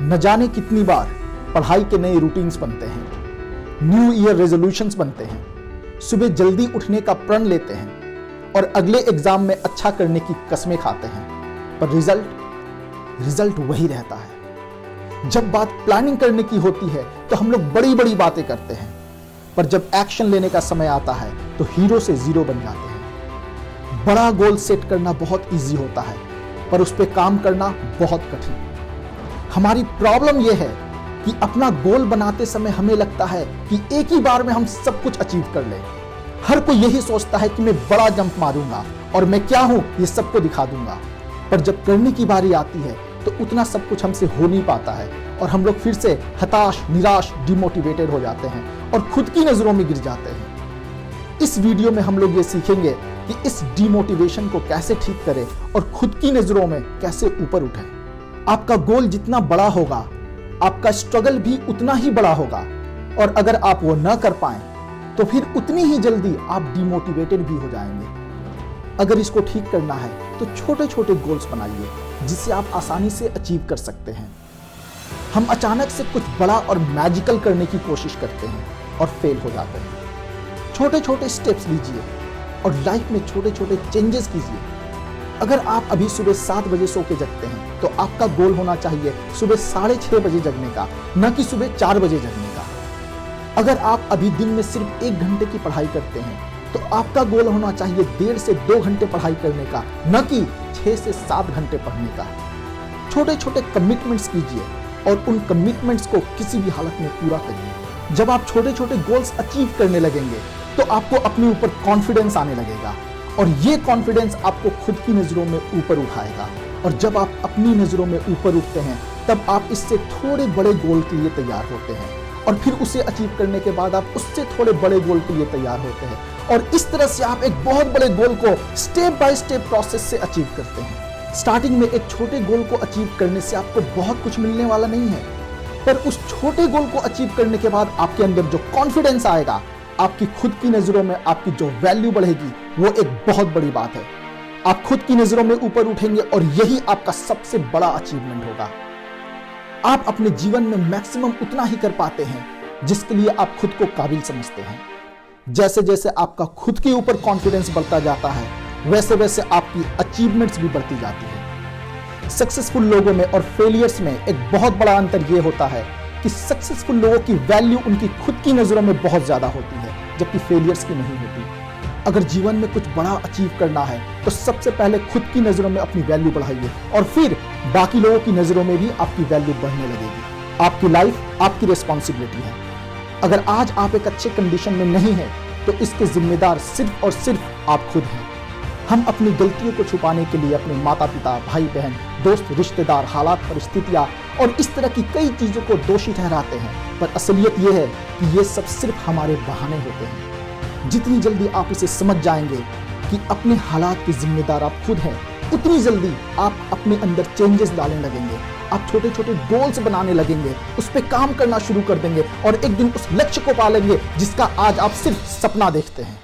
न जाने कितनी बार पढ़ाई के नए रूटीन्स बनते हैं, न्यू ईयर रेजोल्यूशंस बनते हैं, सुबह जल्दी उठने का प्रण लेते हैं और अगले एग्जाम में अच्छा करने की कसमें खाते हैं, पर रिजल्ट वही रहता है। जब बात प्लानिंग करने की होती है तो हम लोग बड़ी बड़ी बातें करते हैं, पर जब एक्शन लेने का समय आता है तो हीरो से जीरो बन जाते हैं। बड़ा गोल सेट करना बहुत इजी होता है, पर उस पर काम करना बहुत कठिन। हमारी प्रॉब्लम यह है कि अपना गोल बनाते समय हमें लगता है कि एक ही बार में हम सब कुछ अचीव कर लें। हर कोई यही सोचता है कि मैं बड़ा जंप मारूंगा और मैं क्या हूं ये सबको दिखा दूंगा, पर जब करने की बारी आती है तो उतना सब कुछ हमसे हो नहीं पाता है और हम लोग फिर से हताश, निराश, डिमोटिवेटेड हो जाते हैं और खुद की नजरों में गिर जाते हैं। इस वीडियो में हम लोग ये सीखेंगे कि इस डिमोटिवेशन को कैसे ठीक करें और खुद की नजरों में कैसे ऊपर उठें। आपका गोल जितना बड़ा होगा, आपका स्ट्रगल भी उतना ही बड़ा होगा, और अगर आप वो न कर पाएं तो फिर उतनी ही जल्दी आप डिमोटिवेटेड भी हो जाएंगे। अगर इसको ठीक करना है तो छोटे छोटे गोल्स बनाइए जिसे आप आसानी से अचीव कर सकते हैं। हम अचानक से कुछ बड़ा और मैजिकल करने की कोशिश करते हैं और फेल हो जाते हैं। छोटे छोटे स्टेप्स लीजिए और लाइफ में छोटे छोटे चेंजेस कीजिए। अगर आप अभी सुबह 7 बजे सो के जगते हैं तो आपका गोल होना चाहिए सुबह 6:30 बजे जगने का, न कि सुबह 4 बजे जगने का। अगर आप अभी दिन में सिर्फ 1 घंटे की पढ़ाई करते हैं तो आपका गोल होना चाहिए 1.5 से 2 घंटे पढ़ाई करने का, न कि 6 से 7 घंटे पढ़ने का। छोटे छोटे कमिटमेंट्स कीजिए और उन कमिटमेंट्स को किसी भी हालत में पूरा करिए। जब आप छोटे छोटे गोल्स अचीव करने लगेंगे तो आपको अपने ऊपर कॉन्फिडेंस आने लगेगा और ये कॉन्फिडेंस आपको खुद की नजरों में ऊपर उठाएगा। और जब आप अपनी नजरों में ऊपर उठते हैं तब आप इससे थोड़े बड़े गोल के लिए तैयार होते हैं और फिर उसे अचीव करने के बाद आप उससे थोड़े बड़े गोल के लिए तैयार होते हैं और इस तरह से आप एक बहुत बड़े गोल को स्टेप बाय स्टेप प्रोसेस से अचीव करते हैं। स्टार्टिंग में एक छोटे गोल को अचीव करने से आपको बहुत कुछ मिलने वाला नहीं है, पर उस छोटे गोल को अचीव करने के बाद आपके अंदर जो कॉन्फिडेंस आएगा, आपकी खुद की नजरों में आपकी जो वैल्यू बढ़ेगी, वो एक बहुत बड़ी बात है। आप खुद की नजरों में ऊपर उठेंगे और यही आपका सबसे बड़ा अचीवमेंट होगा। आप अपने जीवन में मैक्सिमम उतना ही कर पाते हैं जिसके लिए आप खुद को काबिल समझते हैं। जैसे जैसे आपका खुद के ऊपर कॉन्फिडेंस बढ़ता जाता है, वैसे वैसे आपकी अचीवमेंट्स भी बढ़ती जाती है। सक्सेसफुल लोगों में और फेलियर्स में एक बहुत बड़ा अंतर यह होता है कि सक्सेसफुल लोगों की वैल्यू उनकी खुद की नजरों में बहुत ज्यादा होती है, जबकि फेलियर्स की नहीं होती। अगर जीवन में कुछ बड़ा अचीव करना है तो सबसे पहले खुद की नजरों में अपनी वैल्यू बढ़ाइए और फिर बाकी लोगों की नजरों में भी आपकी वैल्यू बढ़ने लगेगी। आपकी लाइफ आपकी रिस्पॉन्सिबिलिटी है। अगर आज आप एक अच्छे कंडीशन में नहीं है तो इसके जिम्मेदार सिर्फ और सिर्फ आप खुद हैं। हम अपनी गलतियों को छुपाने के लिए अपने माता पिता, भाई बहन, दोस्त, रिश्तेदार, हालात, परिस्थितियां और इस तरह की कई चीजों को दोषी ठहराते हैं, पर असलियत यह है कि ये सब सिर्फ हमारे बहाने होते हैं। जितनी जल्दी आप इसे समझ जाएंगे कि अपने हालात के जिम्मेदार आप खुद हैं, उतनी जल्दी आप अपने अंदर चेंजेस डालने लगेंगे। आप छोटे छोटे गोल्स बनाने लगेंगे, उस पर काम करना शुरू कर देंगे और एक दिन उस लक्ष्य को पा लेंगे जिसका आज आप सिर्फ सपना देखते हैं।